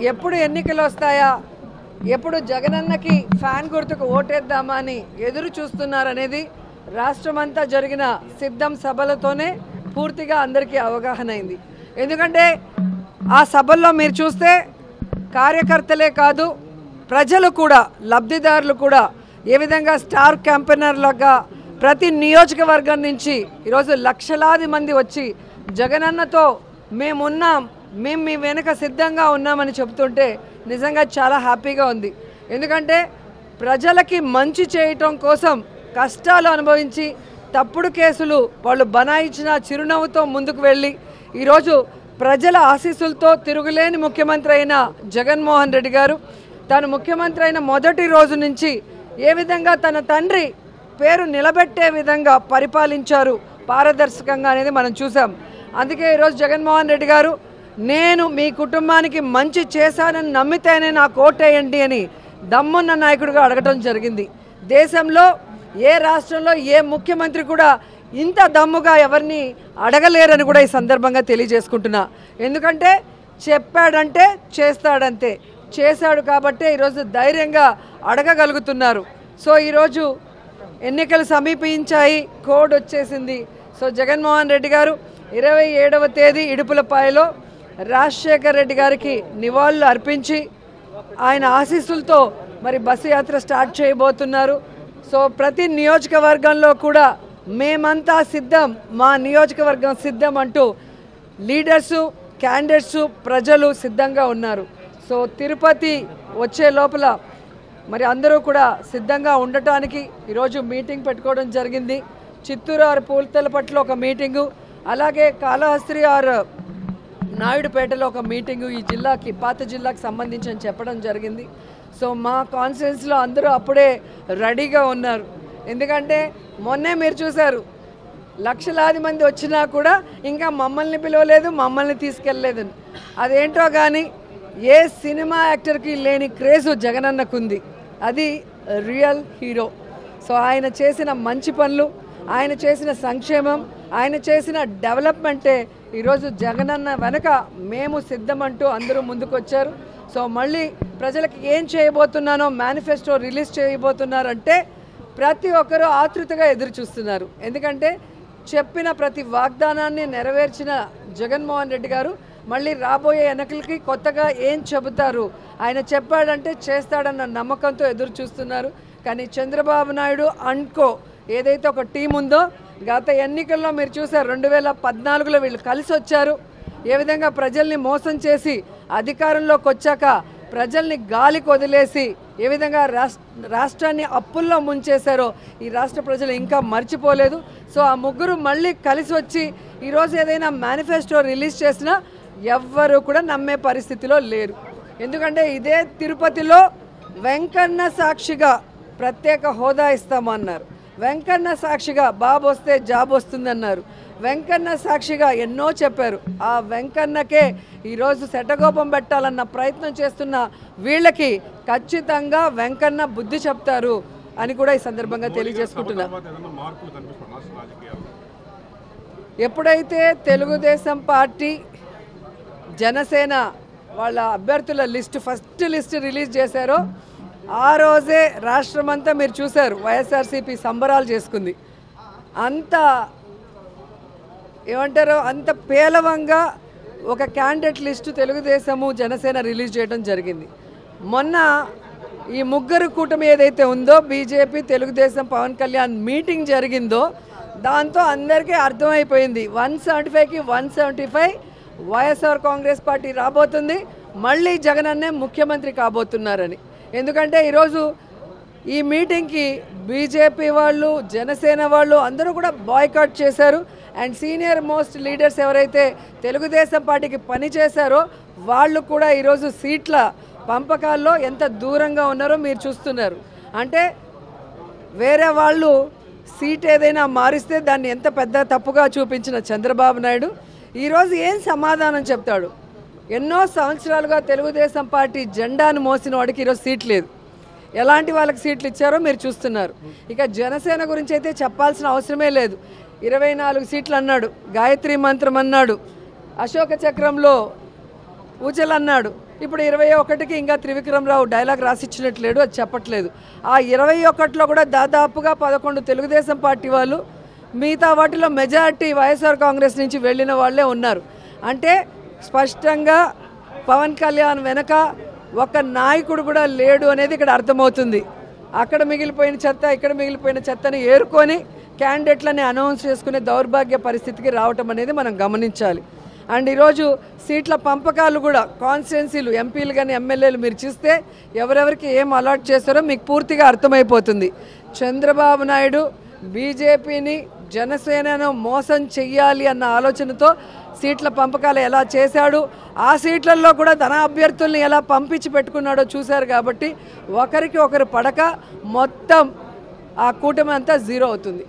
ఎప్పుడు ఎన్నికలు వస్తాయా, ఎప్పుడు జగనన్నకి ఫ్యాన్ గుర్తుకు ఓటేద్దామా అని ఎదురు చూస్తున్నారనేది రాష్ట్రమంతా జరిగిన సిద్ధం సభలతోనే పూర్తిగా అందరికీ అవగాహన అయింది. ఎందుకంటే ఆ సభల్లో మీరు చూస్తే కార్యకర్తలే కాదు, ప్రజలు కూడా, లబ్ధిదారులు కూడా ఏ విధంగా స్టార్ క్యాంపెయినర్లుగా ప్రతి నియోజకవర్గం నుంచి ఈరోజు లక్షలాది మంది వచ్చి జగనన్నతో మేమున్నాం, మేము మీ వెనుక సిద్ధంగా ఉన్నామని చెబుతుంటే నిజంగా చాలా హ్యాపీగా ఉంది. ఎందుకంటే ప్రజలకి మంచి చేయటం కోసం కష్టాలు అనుభవించి తప్పుడు కేసులు వాళ్ళు బనాయించిన చిరునవ్వుతో ముందుకు వెళ్ళి ఈరోజు ప్రజల ఆశీస్సులతో తిరుగులేని ముఖ్యమంత్రి అయిన జగన్మోహన్ రెడ్డి గారు తాను ముఖ్యమంత్రి అయిన మొదటి రోజు నుంచి ఏ విధంగా తన తండ్రి పేరు నిలబెట్టే విధంగా పరిపాలించారు పారదర్శకంగా అనేది మనం చూసాం. అందుకే ఈరోజు జగన్మోహన్ రెడ్డి గారు నేను మీ కుటుంబానికి మంచి చేశానని నమ్మితేనే నాకు ఓటేయండి అని దమ్మున్న నాయకుడిగా అడగటం జరిగింది. దేశంలో ఏ రాష్ట్రంలో ఏ ముఖ్యమంత్రి కూడా ఇంత దమ్ముగా ఎవరిని అడగలేరని కూడా ఈ సందర్భంగా తెలియజేసుకుంటున్నా. ఎందుకంటే చెప్పాడంటే చేస్తాడంతే, చేశాడు కాబట్టే ఈరోజు ధైర్యంగా అడగగలుగుతున్నారు. సో ఈరోజు ఎన్నికలు సమీపించాయి, కోడ్ వచ్చేసింది. సో జగన్మోహన్ రెడ్డి గారు 27వ తేదీ ఇడుపులపాయలో రాజశేఖర్ రెడ్డి గారికి నివాళులు అర్పించి ఆయన ఆశీస్సులతో మరి బస్సు యాత్ర స్టార్ట్ చేయబోతున్నారు. సో ప్రతి నియోజకవర్గంలో కూడా మేమంతా సిద్ధం, మా నియోజకవర్గం సిద్ధం అంటూ లీడర్సు, క్యాండిడేట్సు, ప్రజలు సిద్ధంగా ఉన్నారు. సో తిరుపతి వచ్చే లోపల మరి అందరూ కూడా సిద్ధంగా ఉండటానికి ఈరోజు మీటింగ్ పెట్టుకోవడం జరిగింది. చిత్తూరు ఆర్ పూలతలపట్ల ఒక మీటింగు, అలాగే కాళహస్త్రి ఆర్ నాయుడుపేటలో ఒక మీటింగు ఈ జిల్లాకి, పాత జిల్లాకి సంబంధించి అని చెప్పడం జరిగింది. సో మా కాన్ఫరెన్స్లో అందరూ అప్పుడే రెడీగా ఉన్నారు. ఎందుకంటే మొన్నే మీరు చూశారు, లక్షలాది మంది వచ్చినా కూడా ఇంకా మమ్మల్ని పిలవలేదు, మమ్మల్ని తీసుకెళ్ళలేదు. అదేంటో కానీ ఏ సినిమా యాక్టర్కి లేని క్రేజు జగనన్నకుంది. అది రియల్ హీరో. సో ఆయన చేసిన మంచి పనులు, ఆయన చేసిన సంక్షేమం, ఆయన చేసిన డెవలప్మెంటే ఈరోజు జగనన్న వెనక మేము సిద్ధమంటూ అందరూ ముందుకొచ్చారు. సో మళ్ళీ ప్రజలకు ఏం చేయబోతున్నానో మేనిఫెస్టో రిలీజ్ చేయబోతున్నారంటే ప్రతి ఒక్కరూ ఆతృతగా ఎదురు చూస్తున్నారు. ఎందుకంటే చెప్పిన ప్రతి వాగ్దానాన్ని నెరవేర్చిన జగన్మోహన్ రెడ్డి గారు మళ్ళీ రాబోయే ఎన్నికలకి కొత్తగా ఏం చెబుతారు, ఆయన చెప్పాడంటే చేస్తాడన్న నమ్మకంతో ఎదురు చూస్తున్నారు. కానీ చంద్రబాబు నాయుడు అండ్కో ఏదైతే ఒక టీం ఉందో, గత ఎన్నికల్లో మీరు చూసారు 2014లో వీళ్ళు కలిసి వచ్చారు. ఏ విధంగా ప్రజల్ని మోసం చేసి అధికారంలోకి వచ్చాక ప్రజల్ని గాలికి వదిలేసి ఏ విధంగా రాష్ట్రాన్ని అప్పుల్లో ముంచేశారో ఈ రాష్ట్ర ప్రజలు ఇంకా మర్చిపోలేదు. సో ఆ ముగ్గురు మళ్ళీ కలిసి వచ్చి ఈరోజు ఏదైనా మేనిఫెస్టో రిలీజ్ చేసినా ఎవ్వరూ కూడా నమ్మే పరిస్థితిలో లేరు. ఎందుకంటే ఇదే తిరుపతిలో వెంకన్న సాక్షిగా ప్రత్యేక హోదా ఇస్తామన్నారు, వెంకన్న సాక్షిగా బాబు వస్తే జాబ్ వస్తుందన్నారు, వెంకన్న సాక్షిగా ఎన్నో చెప్పారు. ఆ వెంకన్నకే ఈరోజు శటగోపం పెట్టాలన్న ప్రయత్నం చేస్తున్న వీళ్ళకి ఖచ్చితంగా వెంకన్న బుద్ధి చెప్తారు అని కూడా ఈ సందర్భంగా తెలియజేసుకుంటున్నా. ఎప్పుడైతే తెలుగుదేశం పార్టీ, జనసేన వాళ్ళ అభ్యర్థుల ఫస్ట్ లిస్ట్ రిలీజ్ చేశారో ఆ రోజే రాష్ట్రమంతా మీరు చూశారు వైఎస్ఆర్సీపీ సంబరాలు చేసుకుంది. అంత ఏమంటారో అంత పేలవంగా ఒక candidate list Telugu Desam, Janasena release చేయడం జరిగింది. మొన్న ఈ ముగ్గురు కూటమి ఏదైతే ఉందో, బీజేపీ, తెలుగుదేశం, పవన్ కళ్యాణ్ మీటింగ్ జరిగిందో దాంతో అందరికీ అర్థమైపోయింది 175కి 175 వైఎస్ఆర్ కాంగ్రెస్ పార్టీ రాబోతుంది, మళ్ళీ జగనన్నే ముఖ్యమంత్రి కాబోతున్నారని. ఎందుకంటే ఈరోజు ఈ మీటింగ్కి బీజేపీ వాళ్ళు, జనసేన వాళ్ళు అందరూ కూడా బాయ్కాట్ చేశారు. అండ్ సీనియర్ మోస్ట్ లీడర్స్ ఎవరైతే తెలుగుదేశం పార్టీకి పనిచేశారో వాళ్ళు కూడా ఈరోజు సీట్ల పంపకాల్లో ఎంత దూరంగా ఉన్నారో మీరు చూస్తున్నారు. అంటే వేరే వాళ్ళు సీట్ ఏదైనా మారిస్తే దాన్ని ఎంత పెద్ద తప్పుగా చూపించిన చంద్రబాబు నాయుడు ఈరోజు ఏం సమాధానం చెప్తాడు? ఎన్నో సంవత్సరాలుగా తెలుగుదేశం పార్టీ జెండాను మోసిన వాడికి ఈరోజు సీట్ లేదు. ఎలాంటి వాళ్ళకి సీట్లు ఇచ్చారో మీరు చూస్తున్నారు. ఇక జనసేన గురించి అయితే చెప్పాల్సిన అవసరమే లేదు. 24 సీట్లు అన్నాడు, గాయత్రి మంత్రం అన్నాడు, అశోక చక్రంలో పూజలు అన్నాడు. ఇప్పుడు 21కి ఇంకా త్రివిక్రమరావు డైలాగ్ రాసిచ్చినట్లేడు, అది చెప్పట్లేదు. ఆ 21లో కూడా దాదాపుగా 11 తెలుగుదేశం పార్టీ వాళ్ళు, మిగతా వాటిలో మెజారిటీ వైఎస్ఆర్ కాంగ్రెస్ నుంచి వెళ్ళిన వాళ్ళే ఉన్నారు. అంటే స్పష్టంగా పవన్ కళ్యాణ్ వెనక ఒక నాయకుడు కూడా లేడు అనేది ఇక్కడ అర్థమవుతుంది. అక్కడ మిగిలిపోయిన చెత్త, ఇక్కడ మిగిలిపోయిన చెత్తని ఏరుకొని క్యాండిడేట్లని అనౌన్స్ చేసుకునే దౌర్భాగ్య పరిస్థితికి రావటం అనేది మనం గమనించాలి. అండ్ ఈరోజు సీట్ల పంపకాలు కూడా కాన్స్టిట్యున్సీలు, ఎంపీలు కానీ ఎమ్మెల్యేలు మీరు చూస్తే ఎవరెవరికి ఏం అలాట్ చేస్తారో మీకు పూర్తిగా అర్థమైపోతుంది. చంద్రబాబు నాయుడు బీజేపీని, జనసేనను మోసం చెయ్యాలి అన్న ఆలోచనతో సీట్ల పంపకాలు ఎలా చేశాడు, ఆ సీట్లలో కూడా తన అభ్యర్థుల్ని ఎలా పంపించి పెట్టుకున్నాడో చూశారు. కాబట్టి ఒకరికి ఒకరు పడక మొత్తం ఆ కూటమి అంతా జీరో అవుతుంది.